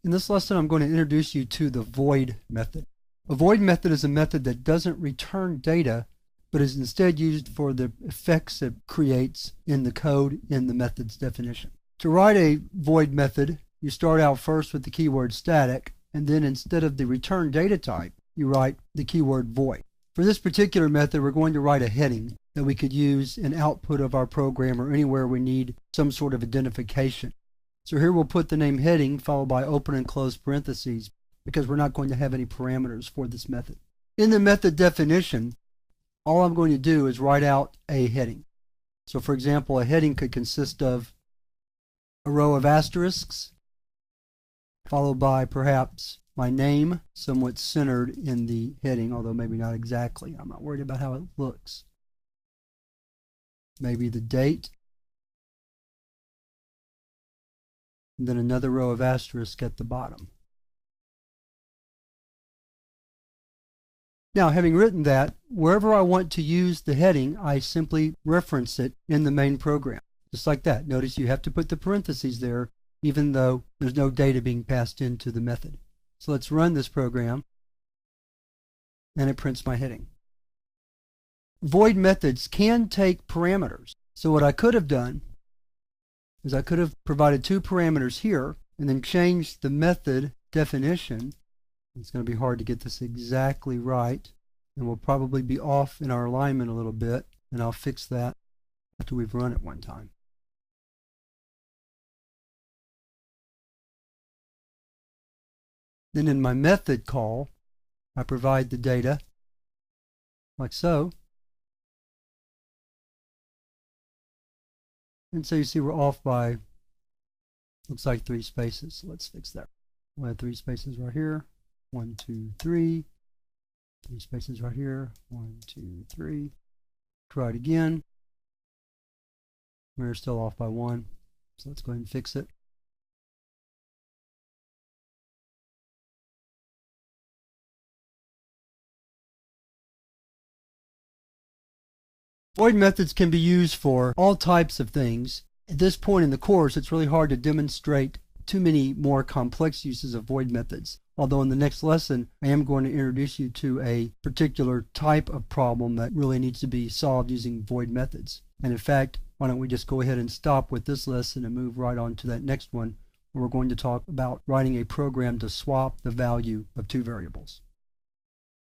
In this lesson, I'm going to introduce you to the void method. A void method is a method that doesn't return data, but is instead used for the effects it creates in the code in the method's definition. To write a void method, you start out first with the keyword static, and then instead of the return data type, you write the keyword void. For this particular method, we're going to write a heading that we could use in output of our program or anywhere we need some sort of identification. So here we'll put the name heading followed by open and close parentheses because we're not going to have any parameters for this method. In the method definition, all I'm going to do is write out a heading. So for example, a heading could consist of a row of asterisks followed by perhaps my name, somewhat centered in the heading, although maybe not exactly. I'm not worried about how it looks. Maybe the date. And then another row of asterisks at the bottom. Now, having written that, wherever I want to use the heading, I simply reference it in the main program. Just like that. Notice you have to put the parentheses there, even though there's no data being passed into the method. So let's run this program, and it prints my heading. Void methods can take parameters. So what I could have done is I could have provided two parameters here and then changed the method definition. It's going to be hard to get this exactly right, and we'll probably be off in our alignment a little bit, and I'll fix that after we've run it one time. Then in my method call, I provide the data like so. And so you see we're off by, looks like 3 spaces. So let's fix that. We'll have 3 spaces right here. 1, 2, 3. 3 spaces right here. 1, 2, 3. Try it again. We're still off by 1. So let's go ahead and fix it. Void methods can be used for all types of things. At this point in the course, it's really hard to demonstrate too many more complex uses of void methods. Although in the next lesson, I am going to introduce you to a particular type of problem that really needs to be solved using void methods. And in fact, why don't we just go ahead and stop with this lesson and move right on to that next one, where we're going to talk about writing a program to swap the value of 2 variables.